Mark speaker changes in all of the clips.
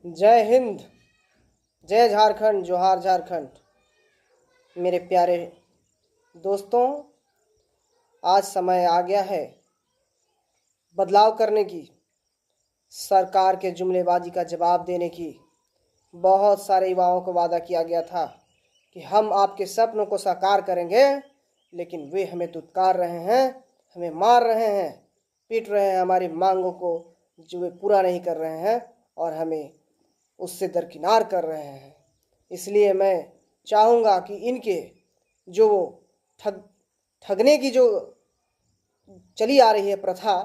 Speaker 1: जय हिंद, जय झारखंड, जोहार झारखंड। मेरे प्यारे दोस्तों, आज समय आ गया है बदलाव करने की, सरकार के जुमलेबाजी का जवाब देने की। बहुत सारे युवाओं को वादा किया गया था कि हम आपके सपनों को साकार करेंगे, लेकिन वे हमें दुत्कार रहे हैं, हमें मार रहे हैं, पीट रहे हैं हमारी मांगों को जो वे पूरा नहीं कर रहे हैं और हमें उससे दरकिनार कर रहे हैं। इसलिए मैं चाहूँगा कि इनके जो ठगने की जो चली आ रही है प्रथा,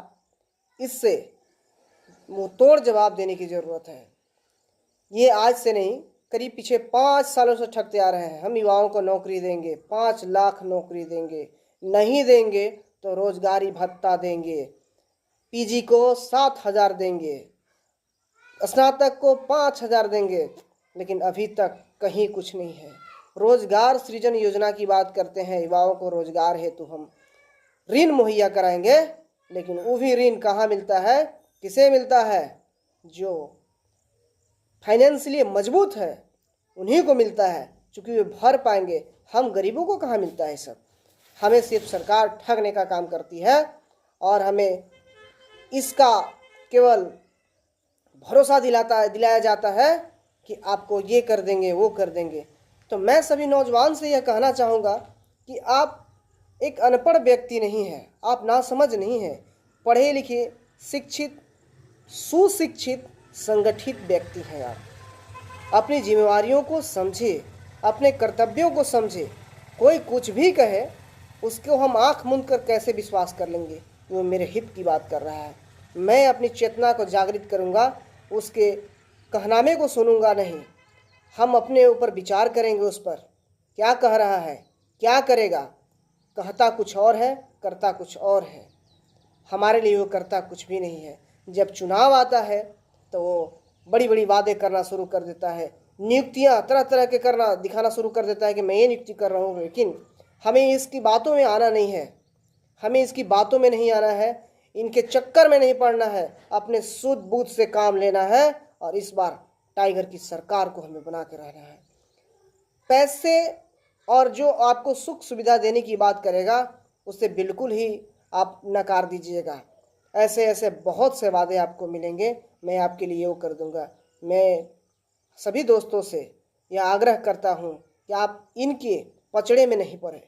Speaker 1: इससे मुंह तोड़ जवाब देने की ज़रूरत है। ये आज से नहीं, करीब पीछे 5 सालों से ठगते आ रहे हैं। हम युवाओं को नौकरी देंगे, 5 लाख नौकरी देंगे, नहीं देंगे तो रोजगारी भत्ता देंगे, पीजी को 7,000 देंगे, स्नातक को 5,000 देंगे, लेकिन अभी तक कहीं कुछ नहीं है। रोजगार सृजन योजना की बात करते हैं, युवाओं को रोजगार हेतु हम ऋण मुहैया कराएंगे, लेकिन वो भी ऋण कहाँ मिलता है, किसे मिलता है? जो फाइनेंशियली मजबूत है उन्हीं को मिलता है, क्योंकि वे भर पाएंगे। हम गरीबों को कहाँ मिलता है सब? हमें सिर्फ सरकार ठगने का काम करती है और हमें इसका केवल भरोसा दिलाया जाता है कि आपको ये कर देंगे, वो कर देंगे। तो मैं सभी नौजवान से यह कहना चाहूँगा कि आप एक अनपढ़ व्यक्ति नहीं हैं, आप नासमझ नहीं हैं, पढ़े लिखे, शिक्षित, सुशिक्षित, संगठित व्यक्ति हैं। आप अपनी जिम्मेवारियों को समझे, अपने कर्तव्यों को समझे। कोई कुछ भी कहे उसको हम आँख मूंद कर कैसे विश्वास कर लेंगे? वो मेरे हित की बात कर रहा है। मैं अपनी चेतना को जागृत करूँगा, उसके कहनामे को सुनूंगा नहीं। हम अपने ऊपर विचार करेंगे, उस पर क्या कह रहा है, क्या करेगा। कहता कुछ और है, करता कुछ और है। हमारे लिए वो करता कुछ भी नहीं है। जब चुनाव आता है तो वो बड़ी बड़ी वादे करना शुरू कर देता है, नियुक्तियां तरह तरह के करना दिखाना शुरू कर देता है कि मैं ये नियुक्ति कर रहा हूँ, लेकिन हमें इसकी बातों में आना नहीं है। हमें इसकी बातों में नहीं आना है, इनके चक्कर में नहीं पड़ना है, अपने सूझ बूझ से काम लेना है और इस बार टाइगर की सरकार को हमें बना के रहना है। पैसे और जो आपको सुख सुविधा देने की बात करेगा उससे बिल्कुल ही आप नकार दीजिएगा। ऐसे ऐसे बहुत से वादे आपको मिलेंगे, मैं आपके लिए वो कर दूंगा। मैं सभी दोस्तों से यह आग्रह करता हूँ कि आप इनके पचड़े में नहीं पड़े,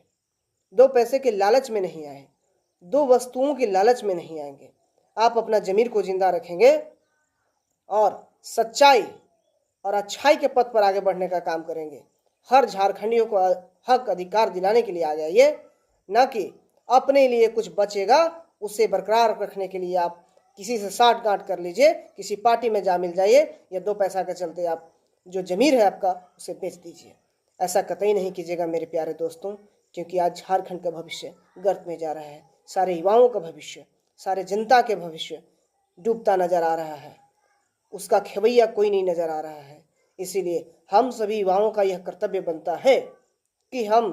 Speaker 1: 2 पैसे के लालच में नहीं आए, 2 वस्तुओं के लालच में नहीं आएंगे। आप अपना ज़मीर को जिंदा रखेंगे और सच्चाई और अच्छाई के पथ पर आगे बढ़ने का काम करेंगे। हर झारखंडियों को हक अधिकार दिलाने के लिए आ जाइए, न कि अपने लिए कुछ बचेगा उसे बरकरार रखने के लिए आप किसी से साठ गांठ कर लीजिए, किसी पार्टी में जा मिल जाइए, या 2 पैसा के चलते आप जो ज़मीर है आपका उसे बेच दीजिए। ऐसा कतई नहीं कीजिएगा मेरे प्यारे दोस्तों, क्योंकि आज झारखंड का भविष्य गर्त में जा रहा है। सारे युवाओं का भविष्य, सारे जनता के भविष्य डूबता नजर आ रहा है, उसका खेवैया कोई नहीं नजर आ रहा है। इसीलिए हम सभी युवाओं का यह कर्तव्य बनता है कि हम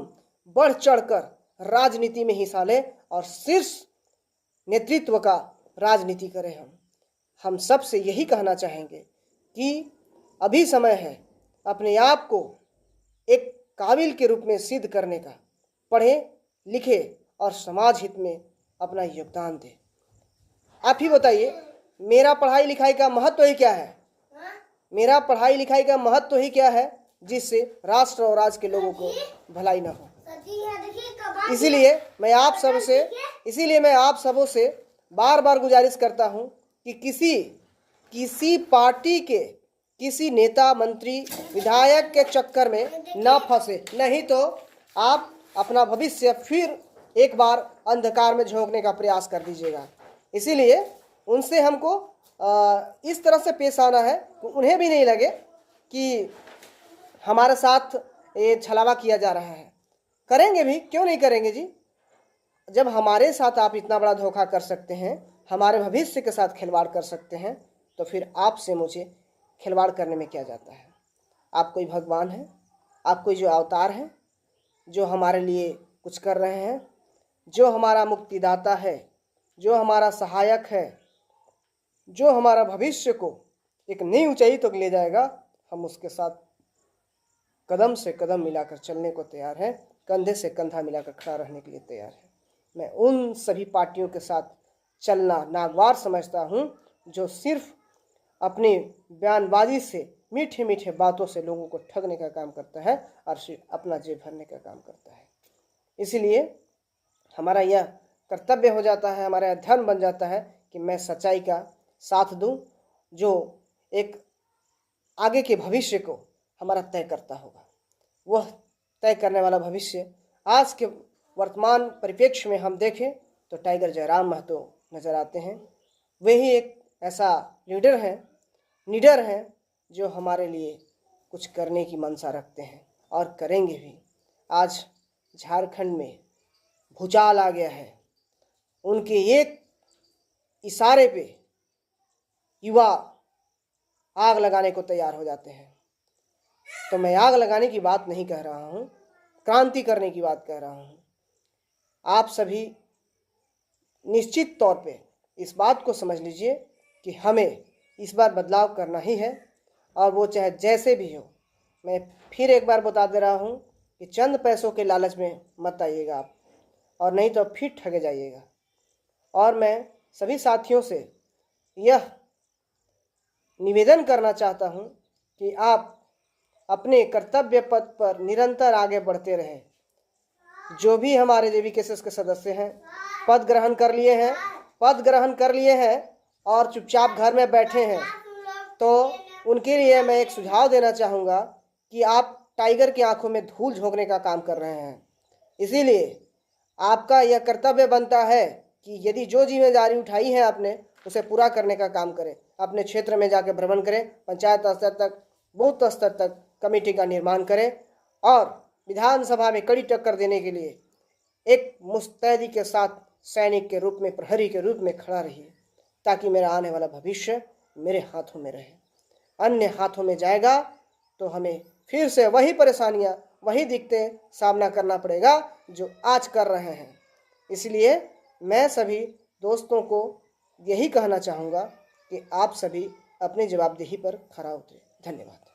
Speaker 1: बढ़ चढ़कर राजनीति में हिस्सा लें और शीर्ष नेतृत्व का राजनीति करें। हम सब से यही कहना चाहेंगे कि अभी समय है अपने आप को एक काबिल के रूप में सिद्ध करने का। पढ़ें, लिखें और समाज हित में अपना योगदान दें। आप ही बताइए, मेरा पढ़ाई लिखाई का महत्व ही क्या है? मेरा पढ़ाई लिखाई का महत्व ही क्या है जिससे राष्ट्र और राज्य के लोगों को भलाई न हो? इसीलिए मैं आप सबों से बार बार गुजारिश करता हूं कि किसी पार्टी के किसी नेता, मंत्री, विधायक के चक्कर में न फंसे, नहीं तो आप अपना भविष्य फिर एक बार अंधकार में झोंकने का प्रयास कर दीजिएगा। इसीलिए उनसे हमको इस तरह से पेश आना है कि उन्हें भी नहीं लगे कि हमारे साथ ये छलावा किया जा रहा है। करेंगे भी, क्यों नहीं करेंगे जी? जब हमारे साथ आप इतना बड़ा धोखा कर सकते हैं, हमारे भविष्य के साथ खिलवाड़ कर सकते हैं, तो फिर आपसे मुझे खिलवाड़ करने में क्या जाता है? आप कोई भगवान हैं? आप कोई जो अवतार हैं जो हमारे लिए कुछ कर रहे हैं? जो हमारा मुक्तिदाता है, जो हमारा सहायक है, जो हमारा भविष्य को एक नई ऊंचाई तक ले जाएगा, हम उसके साथ कदम से कदम मिलाकर चलने को तैयार हैं, कंधे से कंधा मिलाकर खड़ा रहने के लिए तैयार है। मैं उन सभी पार्टियों के साथ चलना नागवार समझता हूँ जो सिर्फ अपनी बयानबाजी से, मीठे मीठे बातों से लोगों को ठगने का काम करता है और सिर्फ अपना जेब भरने का काम करता है। इसलिए हमारा यह कर्तव्य हो जाता है, हमारा यह धर्म बन जाता है कि मैं सच्चाई का साथ दूं, जो एक आगे के भविष्य को हमारा तय करता होगा। वह तय करने वाला भविष्य आज के वर्तमान परिप्रेक्ष्य में हम देखें तो टाइगर जयराम महतो नजर आते हैं। वही एक ऐसा लीडर हैं, निडर हैं, जो हमारे लिए कुछ करने की मंशा रखते हैं और करेंगे भी। आज झारखंड में भूचाल आ गया है, उनके एक इशारे पे युवा आग लगाने को तैयार हो जाते हैं। तो मैं आग लगाने की बात नहीं कह रहा हूँ, क्रांति करने की बात कह रहा हूँ। आप सभी निश्चित तौर पे इस बात को समझ लीजिए कि हमें इस बार बदलाव करना ही है, और वो चाहे जैसे भी हो। मैं फिर एक बार बता दे रहा हूँ कि चंद पैसों के लालच में मत आइएगा आप, और नहीं तो फिर ठगे जाइएगा। और मैं सभी साथियों से यह निवेदन करना चाहता हूँ कि आप अपने कर्तव्य पथ पर निरंतर आगे बढ़ते रहें। जो भी हमारे JVKSS के सदस्य हैं, पद ग्रहण कर लिए हैं और चुपचाप घर में बैठे हैं, तो उनके लिए मैं एक सुझाव देना चाहूँगा कि आप टाइगर की आंखों में धूल झोंकने का काम कर रहे हैं। इसीलिए आपका यह कर्तव्य बनता है कि यदि जो जिम्मेदारी उठाई है आपने, उसे पूरा करने का काम करें। अपने क्षेत्र में जाकर भ्रमण करें, पंचायत स्तर तक, बूथ स्तर तक कमेटी का निर्माण करें और विधानसभा में कड़ी टक्कर देने के लिए एक मुस्तैदी के साथ सैनिक के रूप में, प्रहरी के रूप में खड़ा रहिए, ताकि मेरा आने वाला भविष्य मेरे हाथों में रहे। अन्य हाथों में जाएगा तो हमें फिर से वही परेशानियां, वही दिक्कतें सामना करना पड़ेगा जो आज कर रहे हैं। इसलिए मैं सभी दोस्तों को यही कहना चाहूँगा कि आप सभी अपनी जवाबदेही पर खरा उतरें। धन्यवाद।